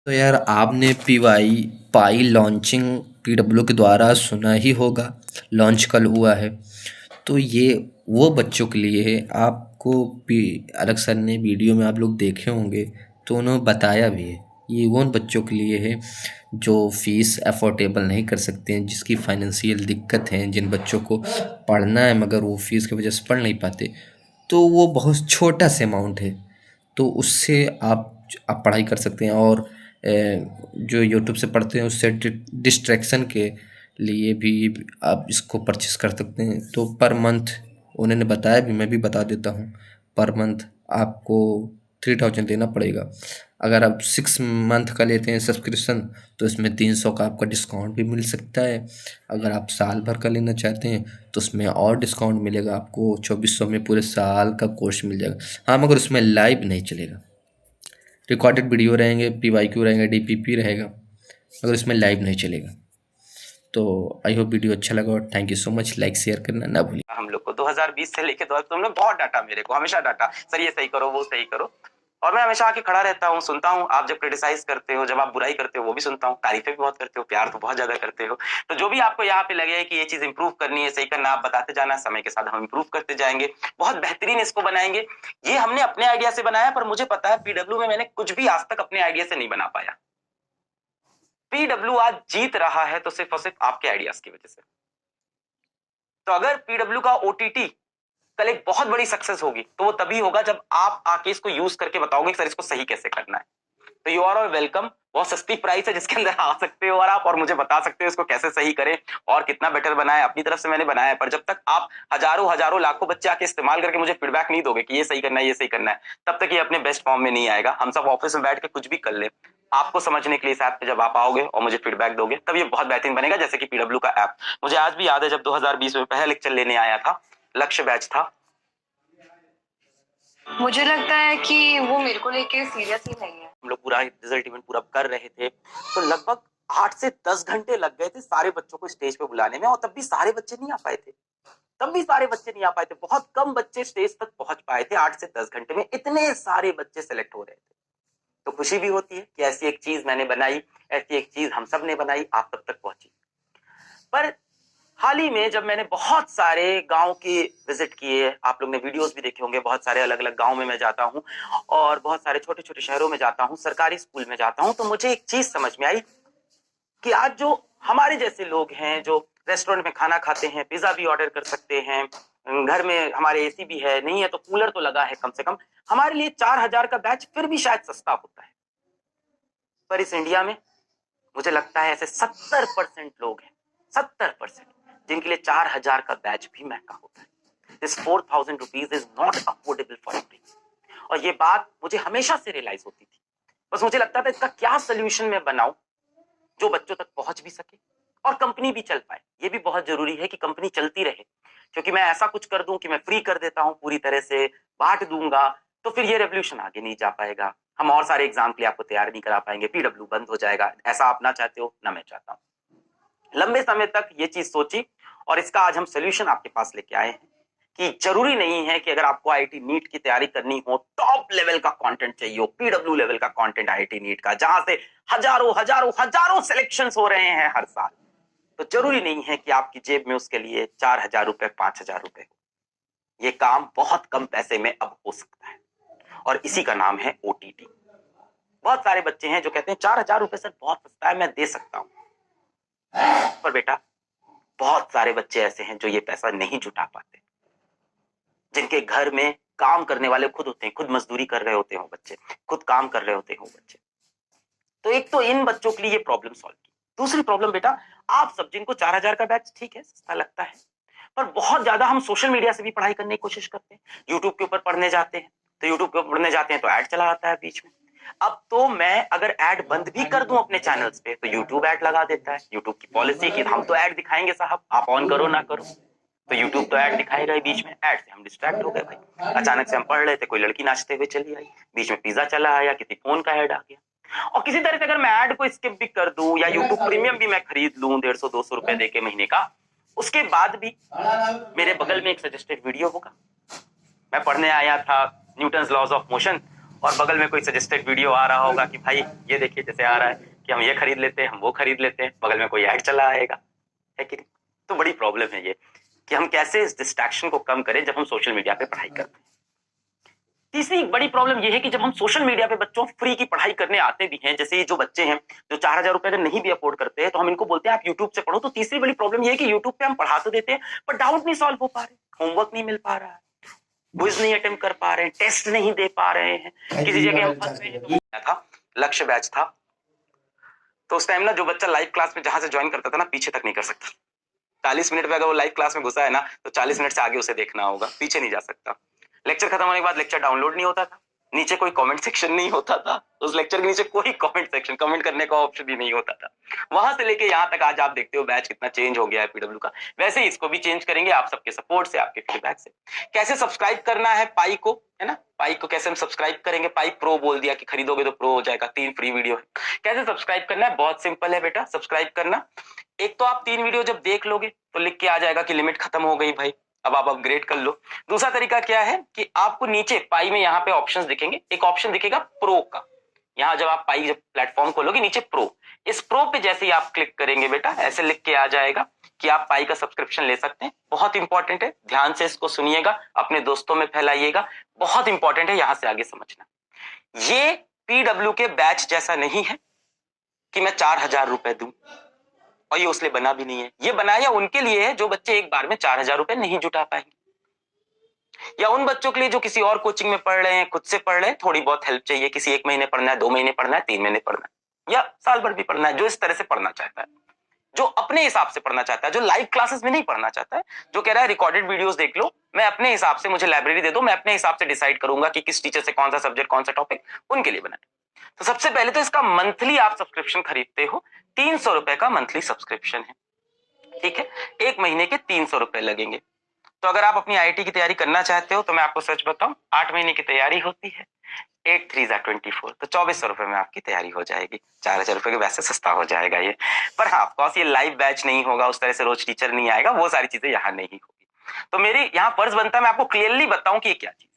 तो यार आपने पीवाई पाई लॉन्चिंग पीडब्ल्यू के द्वारा सुना ही होगा। लॉन्च कल हुआ है। तो ये वो बच्चों के लिए है। आपको पी अलग सर ने वीडियो में आप लोग देखे होंगे, तो उन्होंने बताया भी है। ये वो उन बच्चों के लिए है जो फीस अफोर्डेबल नहीं कर सकते हैं, जिसकी फाइनेंशियल दिक्कत है, जिन बच्चों को पढ़ना है मगर वो फीस की वजह से पढ़ नहीं पाते। तो वो बहुत छोटा सा अमाउंट है। तो उससे आप पढ़ाई कर सकते हैं। और जो यूट्यूब से पढ़ते हैं उससे डिस्ट्रैक्शन के लिए भी आप इसको परचेस कर सकते हैं। तो पर मंथ उन्होंने बताया भी, मैं भी बता देता हूँ। पर मंथ आपको 3000 देना पड़ेगा। अगर आप 6 मंथ का लेते हैं सब्सक्रिप्शन, तो इसमें 300 का आपका डिस्काउंट भी मिल सकता है। अगर आप साल भर का लेना चाहते हैं तो उसमें और डिस्काउंट मिलेगा आपको। 2400 में पूरे साल का कोर्स मिल जाएगा। हाँ, मगर उसमें लाइव नहीं चलेगा। रिकॉर्डेड वीडियो रहेंगे, पीवाईक्यू रहेंगे, डीपीपी रहेगा, मगर इसमें लाइव नहीं चलेगा। तो आई होप वीडियो अच्छा लगा और thank you so much. Like share करना ना भूलिए। हम लोग को 2020 से लेके 2000 तुम लोग बहुत डांटा, मेरे को हमेशा डांटा, सर ये सही करो वो सही करो। और मैं हमेशा आके खड़ा रहता हूँ, सुनता हूँ। आप जब क्रिटिसाइज करते हो, जब आप बुराई करते हो, वो भी सुनता हूँ। तारीफें भी बहुत करते हो, प्यार तो बहुत ज्यादा करते हो। तो जो भी आपको यहाँ पे लगे कि ये चीज इंप्रूव करनी है, सही करना, आप बताते जाना। समय के साथ हम इंप्रूव करते जाएंगे, बहुत बेहतरीन इसको बनाएंगे। ये हमने अपने आइडिया से बनाया, पर मुझे पता है पीडब्ल्यू में मैंने कुछ भी आज तक अपने आइडिया से नहीं बना पाया। पीडब्ल्यू आज जीत रहा है तो सिर्फ और सिर्फ आपके आइडियाज की वजह से। तो अगर पीडब्ल्यू का ओटीटी कल एक बहुत बड़ी सक्सेस होगी, तो वो तभी होगा जब आप आके इसको यूज करके बताओगे कि सर इसको सही कैसे करना है। तो यू आर ऑल वेलकम। बहुत सस्ती प्राइस है जिसके अंदर आ सकते हो और आप और मुझे बता सकते हो इसको कैसे सही करें और कितना बेटर बनाए। अपनी तरफ से मैंने बनाया है, पर जब तक आप हजारों हजारों लाखों बच्चे आके इस्तेमाल करके मुझे फीडबैक नहीं दोगे कि ये सही करना है, ये सही करना है, तब तक ये अपने बेस्ट फॉर्म में नहीं आएगा। हम सब ऑफिस में बैठ के कुछ भी कर ले, आपको समझने के लिए इस ऐप पे जब आप आओगे और मुझे फीडबैक दोगे, तब ये बहुत बेहतरीन बनेगा। जैसे कि पीडब्ल्यू का ऐप मुझे आज भी याद है, जब 2020 में पहला लेक्चर लेने आया था, लक्ष्य बैच था। मुझे लगता है कि वो मेरे को लेके सीरियस ही नहीं है। हम लोग पूरा रिजल्ट इवेंट पूरा कर रहे थे, तो लगभग 8 से 10 घंटे लग गए थे सारे बच्चों को स्टेज पे बुलाने में, और तब भी सारे बच्चे नहीं आ पाए थे। बहुत कम बच्चे स्टेज तक पहुंच पाए थे। 8 से 10 घंटे में इतने सारे बच्चे सेलेक्ट हो रहे थे। तो खुशी भी होती है कि ऐसी एक चीज मैंने बनाई, ऐसी एक चीज हम सब ने बनाई, आप तब तक पहुंची। पर हाल ही में जब मैंने बहुत सारे गांव के विजिट किए, आप लोग ने वीडियोस भी देखे होंगे, बहुत सारे अलग अलग गांव में मैं जाता हूं और बहुत सारे छोटे छोटे शहरों में जाता हूं, सरकारी स्कूल में जाता हूं, तो मुझे एक चीज समझ में आई कि आज जो हमारे जैसे लोग हैं, जो रेस्टोरेंट में खाना खाते हैं, पिज्जा भी ऑर्डर कर सकते हैं, घर में हमारे एसी भी है, नहीं है तो कूलर तो लगा है कम से कम, हमारे लिए 4000 का बैच फिर भी शायद सस्ता होता है। पर इस इंडिया में मुझे लगता है ऐसे 70% लोग हैं, 70%, जिनके लिए 4000 का बैच भी महंगा होता है। This 4000 rupees is not affordable for every. और ये बात मुझे हमेशा से रियलाइज होती थी। बस मुझे लगता था इसका क्या सोल्यूशन मैं बनाऊं जो बच्चों तक पहुंच भी सके और कंपनी भी चल पाए। ये भी बहुत जरूरी है कि कंपनी चलती रहे, क्योंकि मैं ऐसा कुछ कर दूं कि मैं फ्री कर देता हूं, पूरी तरह से बांट दूंगा, तो फिर ये रेवोल्यूशन आगे नहीं जा पाएगा। हम और सारे एग्जाम के लिए आपको तैयार नहीं करा पाएंगे, पीडब्ल्यू बंद हो जाएगा। ऐसा आप ना चाहते हो, ना मैं चाहता हूं। लंबे समय तक ये चीज सोची और इसका आज हम सोल्यूशन आपके पास लेके आए हैं कि जरूरी नहीं है कि अगर आपको आईआईटी नीट की तैयारी करनी हो, टॉप लेवल का कंटेंट चाहिए हो, पीडब्ल्यू लेवल का कंटेंट आईआईटी नीट का, जहां से हजारों हजारों हजारों सिलेक्शंस हो रहे हैं हर साल, तो जरूरी नहीं है कि आपकी जेब में उसके लिए 4000 रुपए, 5000 रुपए हो। ये काम बहुत कम पैसे में अब हो सकता है और इसी का नाम है ओटीटी। बहुत सारे बच्चे हैं जो कहते हैं 4000 रुपए सर बहुत सस्ता है, मैं दे सकता हूं। पर बेटा, बहुत सारे बच्चे ऐसे हैं जो ये पैसा नहीं जुटा पाते, जिनके घर में काम करने वाले खुद होते हैं, खुद मजदूरी कर रहे होते हैं बच्चे, खुद काम कर रहे होते हैं बच्चे। तो एक तो इन बच्चों के लिए ये प्रॉब्लम सॉल्व की। दूसरी प्रॉब्लम बेटा, आप सब जिनको 4000 का बैच ठीक है, सस्ता लगता है, पर बहुत ज्यादा हम सोशल मीडिया से भी पढ़ाई करने की कोशिश करते हैं। यूट्यूब के ऊपर पढ़ने जाते हैं, तो यूट्यूब के ऊपर पढ़ने जाते हैं तो ऐड चला आता है बीच में। अब तो मैं अगर ऐड बंद भी कर दूं अपने चैनल्स पे, तो यूट्यूब ऐड लगा देता है। यूट्यूब की पॉलिसी कि हम तो ऐड दिखाएंगे साहब, आप ऑन करो ना करो, तो यूट्यूब तो ऐड दिखाएगा ही। बीच में ऐड से हम डिस्ट्रैक्ट हो गए भाई। अचानक से हम पढ़ रहे थे, कोई लड़की नाचते हुए चली आई, बीच में पिज्जा चला आया, किसी फोन का ऐड आ गया। और किसी तरह से अगर मैं ऐड को स्किप भी कर दूं या यूट्यूब प्रीमियम भी मैं खरीद लूं 150-200 रुपए देके महीने का, उसके बाद भी मेरे बगल में एक सजेस्टेड वीडियो होगा। मैं पढ़ने आया था न्यूटन्स लॉज ऑफ मोशन, और बगल में कोई सजेस्टेड वीडियो आ रहा होगा कि भाई ये देखिए, जैसे आ रहा है कि हम ये खरीद लेते हैं, हम वो खरीद लेते हैं, बगल में कोई ऐड चला आएगा, है कि नहीं? तो बड़ी प्रॉब्लम है ये कि हम कैसे इस डिस्ट्रैक्शन को कम करें जब हम सोशल मीडिया पे पढ़ाई करते हैं। तीसरी बड़ी प्रॉब्लम यह है कि जब हम सोशल मीडिया पे बच्चों फ्री की पढ़ाई करने आते भी हैं, जैसे ये जो बच्चे हैं जो 4,000 रुपए अगर नहीं भी अफोर्ड करते हैं तो हम इनको बोलते हैं आप यूट्यूब से पढ़ो। तो तीसरी बड़ी प्रॉब्लम यह है कि यूट्यूब पे हम पढ़ा तो देते हैं पर डाउट नहीं सॉल्व हो पा रहे, होमवर्क नहीं मिल पा रहा है, क्विज नहीं अटेम्प्ट कर पा रहे हैं, टेस्ट नहीं दे पा रहे हैं, किसी जगह हम फंस गए हैं। तो था लक्ष्य बैच था, तो उस टाइम ना जो बच्चा लाइव क्लास में जहां से ज्वाइन करता था ना, पीछे तक नहीं कर सकता। 40 मिनट में अगर वो लाइव क्लास में घुसा है ना तो 40 मिनट से आगे उसे देखना होगा, पीछे नहीं जा सकता। लेक्चर खत्म होने के बाद लेक्चर डाउनलोड नहीं होता था, नीचे कोई कमेंट सेक्शन नहीं होता था, उस लेक्चर के नीचे कोई कमेंट सेक्शन, कमेंट करने का ऑप्शन भी नहीं होता था। वहां से लेके यहाँ तक आज आप देखते हो बैच कितना चेंज हो गया है पीडब्ल्यू का। वैसे ही इसको भी चेंज करेंगे आप सबके सपोर्ट से, आपके फीडबैक से। कैसे सब्सक्राइब करना है पाई को, है ना, पाई को कैसे हम सब्सक्राइब करेंगे, पाई प्रो बोल दिया कि खरीदोगे तो प्रो हो जाएगा, 3 फ्री वीडियो है। कैसे सब्सक्राइब करना है, बहुत सिंपल है बेटा सब्सक्राइब करना। एक तो आप 3 वीडियो जब देख लोगे तो लिख के आ जाएगा कि लिमिट खत्म हो गई भाई, अब आप अपग्रेड कर लो। दूसरा तरीका क्या है कि आपको नीचे पाई में यहाँ पे ऑप्शंस दिखेंगे, एक ऑप्शन दिखेगा प्रो का। यहाँ जब आप पाई जब प्लेटफॉर्म खोलोगे नीचे प्रो, इस प्रो पे जैसे ही आप क्लिक करेंगे बेटा ऐसे लिख के आ जाएगा कि आप पाई का सब्सक्रिप्शन ले सकते हैं। बहुत इंपॉर्टेंट है, ध्यान से इसको सुनिएगा, अपने दोस्तों में फैलाइएगा, बहुत इंपॉर्टेंट है, यहां से आगे समझना। ये पीडब्ल्यू के बैच जैसा नहीं है कि मैं 4,000 रुपए दूं, और ये उसलिए बना भी नहीं है। ये बनाया उनके लिए है जो बच्चे एक बार में 4,000 रुपए नहीं जुटा पाएंगे, या उन बच्चों के लिए जो किसी और कोचिंग में पढ़ रहे हैं, खुद से पढ़ रहे हैं, थोड़ी बहुत हेल्प चाहिए, किसी 1 महीने पढ़ना है, 2 महीने पढ़ना है, 3 महीने पढ़ना है, या साल भर भी पढ़ना है, जो इस तरह से पढ़ना चाहता है, जो अपने हिसाब से पढ़ना चाहता है, जो लाइव क्लासेस में नहीं पढ़ना चाहता है, जो कह रहा है रिकॉर्डेड वीडियोस देख लो, मैं अपने हिसाब से, मुझे लाइब्रेरी दे दो, मैं अपने हिसाब से डिसाइड करूंगा कि किस टीचर से कौन सा सब्जेक्ट, कौन सा टॉपिक, उनके लिए बनाए। तो सबसे पहले तो इसका मंथली आप सब्सक्रिप्शन खरीदते हो, 300 रुपए का मंथली सब्सक्रिप्शन है, ठीक है, 1 महीने के 300 रुपए लगेंगे। तो अगर आप अपनी आईआईटी की तैयारी करना चाहते हो तो मैं आपको सच बताऊं, 8 महीने की तैयारी होती है, 8 3 24, तो 2400 रुपए में आपकी तैयारी हो जाएगी। 4,000 रुपए के वैसे सस्ता हो जाएगा ये, पर हाँ ऑफकोर्स ये लाइव बैच नहीं होगा, उस तरह से रोज टीचर नहीं आएगा, वो सारी चीजें यहाँ नहीं होगी। तो मेरी यहाँ फर्ज बनता है मैं आपको क्लियरली बताऊं कि ये क्या चीज।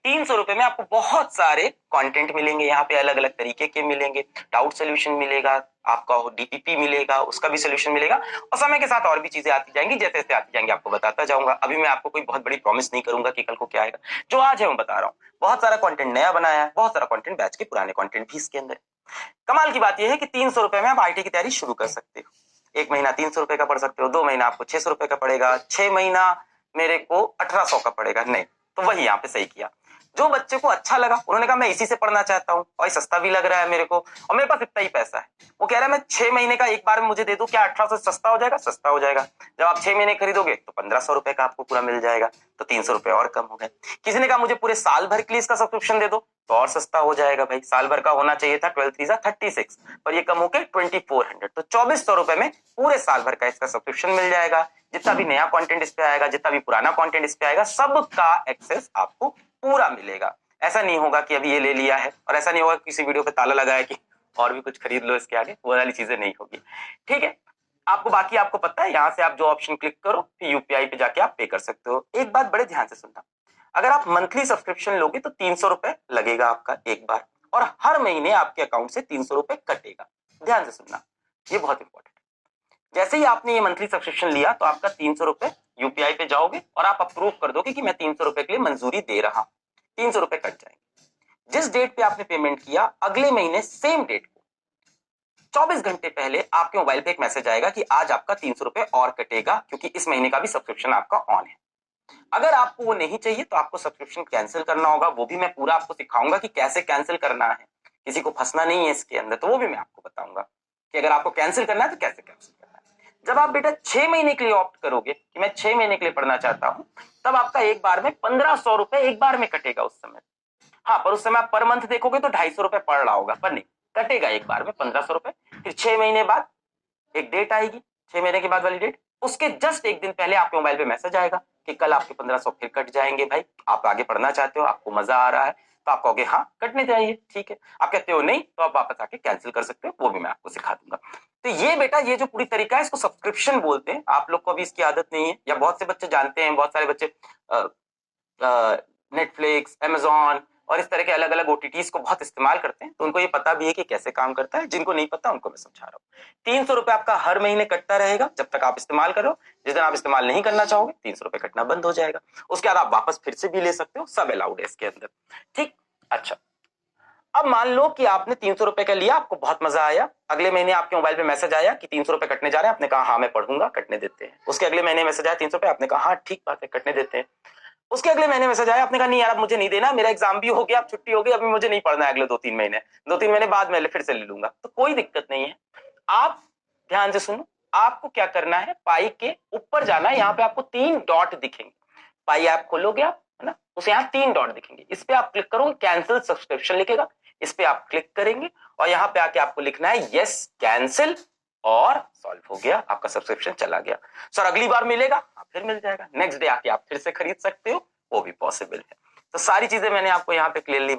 300 रुपए में आपको बहुत सारे कंटेंट मिलेंगे, यहाँ पे अलग अलग तरीके के मिलेंगे, डाउट सोल्यूशन मिलेगा, आपका डीपीपी मिलेगा, उसका भी सोल्यूशन मिलेगा, और समय के साथ और भी चीजें आती जाएंगी, जैसे जैसे आती जाएंगी आपको बताता जाऊंगा। अभी मैं आपको कोई बहुत बड़ी प्रॉमिस नहीं करूंगा कि कल को क्या आएगा, जो आज है मैं बता रहा हूँ। बहुत सारा कंटेंट नया बनाया है, बहुत सारा कंटेंट बैच के पुराने कंटेंट भी इसके अंदर। कमाल की बात यह है कि 300 रुपए में आप आईटी की तैयारी शुरू कर सकते हो। 1 महीना 300 रुपए का पढ़ सकते हो, 2 महीना आपको 600 रुपए का पड़ेगा, 6 महीना मेरे को 1800 का पड़ेगा। नहीं तो वही यहाँ पे सही किया। जो बच्चे को अच्छा लगा उन्होंने कहा मैं इसी से पढ़ना चाहता हूँ और सस्ता भी लग रहा है मेरे को, और मेरे पास इतना ही पैसा है। वो कह रहा है मैं 6 महीने का एक बार में मुझे दे दो, क्या 1800 सस्ता हो जाएगा? सस्ता हो जाएगा। जब आप 6 महीने खरीदोगे तो 1500 रुपए का आपको पूरा मिल जाएगा, तो 300 रुपए और कम हो गए। किसी ने कहा मुझे पूरे साल भर के लिए इसका सब्सक्रिप्शन दे दो, तो और सस्ता हो जाएगा भाई। साल भर का होना चाहिए था 12 3 36, पर ये कम होकर 2400, तो 2400 रुपए में पूरे साल भर का इसका सब्सक्रिप्शन मिल जाएगा। जितना भी नया कंटेंट इस पे आएगा, जितना भी पुराना कंटेंट इस पे आएगा, सबका एक्सेस आपको पूरा मिलेगा। ऐसा नहीं होगा कि अभी ये ले लिया है, और ऐसा नहीं होगा किसी वीडियो पे ताला लगा है कि और भी कुछ खरीद लो इसके आगे, वो वाली चीजें नहीं होगी। ठीक है, आपको बाकी आपको पता है, यहाँ से आप जो ऑप्शन क्लिक करो फिर यूपीआई पे जाके आप पे कर सकते हो। एक बात बड़े ध्यान से सुनना, अगर आप मंथली सब्सक्रिप्शन लोगे तो 300 रुपए लगेगा आपका एक बार, और हर महीने आपके अकाउंट से 300 रुपए कटेगा। ध्यान से सुनना, ये बहुत इंपॉर्टेंट है। जैसे ही आपने ये मंथली सब्सक्रिप्शन लिया तो आपका 300 रुपए यूपीआई पे जाओगे और आप अप्रूव कर दोगे कि मैं 300 रुपए के लिए मंजूरी दे रहा हूं, 300 रुपए कट जाएंगे। जिस डेट पे आपने पेमेंट किया, अगले महीने सेम डेट को 24 घंटे पहले आपके मोबाइल पे एक मैसेज आएगा कि आज आपका 300 रुपए और कटेगा, क्योंकि इस महीने का भी सब्सक्रिप्शन आपका ऑन है। अगर आपको वो नहीं चाहिए तो आपको सब्सक्रिप्शन कैंसिल करना होगा, वो भी मैं पूरा आपको सिखाऊंगा कि कैसे कैंसिल करना है, किसी को फंसना नहीं है इसके अंदर, तो वो भी मैं आपको बताऊंगा कि अगर आपको कैंसिल करना है तो कैसे कैंसिल करना है। जब आप बेटा 6 महीने के लिए ऑप्ट करोगे कि मैं 6 महीने के लिए पढ़ना चाहता हूं, तब आपका एक बार में 1500 रुपए एक बार में कटेगा उस समय। हाँ, पर उस समय आप पर मंथ देखोगे तो 250 रुपए पड़ रहा होगा, पर नहीं, कटेगा एक बार में 1500 रुपए। फिर 6 महीने बाद एक डेट आएगी, 6 महीने के बाद वाली डेट, उसके जस्ट एक दिन पहले आपके मोबाइल पे मैसेज आएगा कि कल आपके 1500 फिर कट जाएंगे। भाई आप आगे पढ़ना चाहते हो, आपको मजा आ रहा है, तो आप कहोगे हाँ कटने चाहिए, ठीक है। आप कहते हो नहीं, तो आप वापस आके कैंसिल कर सकते हो, वो भी मैं आपको सिखा दूंगा। तो ये बेटा ये जो पूरी तरीका है इसको सब्सक्रिप्शन बोलते हैं। आप लोग को अभी इसकी आदत नहीं है, या बहुत से बच्चे जानते हैं, बहुत सारे बच्चे नेटफ्लिक्स, अमेजॉन और इस तरह के अलग अलग OTTs को बहुत इस्तेमाल करते हैं, तो उनको ये पता भी है कि कैसे काम करता है। जिनको नहीं पता उनको मैं समझा रहा हूँ। 300 रुपए आपका हर महीने कटता रहेगा जब तक आप इस्तेमाल करो। जिस दिन आप इस्तेमाल नहीं करना चाहोगे 300 रुपए कटना बंद हो जाएगा। उसके बाद आप वापस फिर से भी ले सकते हो, सब अलाउड है इसके अंदर। ठीक, अच्छा, अब मान लो कि आपने 300 रुपए का लिया, आपको बहुत मजा आया। अगले महीने आपके मोबाइल पे मैसेज आया कि 300 रुपए कटने जा रहे हैं। आपने कहा हाँ मैं पढ़ूंगा, कटने देते हैं। उसके अगले महीने मैसेज आया 300 रुपए, आपने कहा हाँ ठीक बात है, कटने देते हैं। उसके अगले महीने मैसेज आया, आपने कहा नहीं यार अब मुझे नहीं देना, मेरा एग्जाम भी हो गया, अब छुट्टी हो गई, अभी मुझे नहीं पढ़ना है अगले 2-3 महीने, 2-3 महीने बाद में फिर से ले लूंगा। तो कोई दिक्कत नहीं है। आप ध्यान से सुनो, आपको क्या करना है, पाई के ऊपर जाना है। यहाँ पे आपको 3 डॉट दिखेंगे। पाई ऐप खोलोगे आप, है ना, उसे यहाँ 3 डॉट दिखेंगे। इस पे आप क्लिक करोगे, कैंसिल सब्सक्रिप्शन लिखेगा, इस पे आप क्लिक करेंगे और यहाँ पे आके आपको लिखना है यस कैंसिल, और सॉल्व हो गया, आपका सब्सक्रिप्शन चला गया। सर अगली बार मिलेगा? हाँ फिर मिल जाएगा, नेक्स्ट डे आके आप फिर से खरीद सकते हो, वो भी पॉसिबल है। तो सारी चीजें मैंने आपको यहाँ पे क्लियरली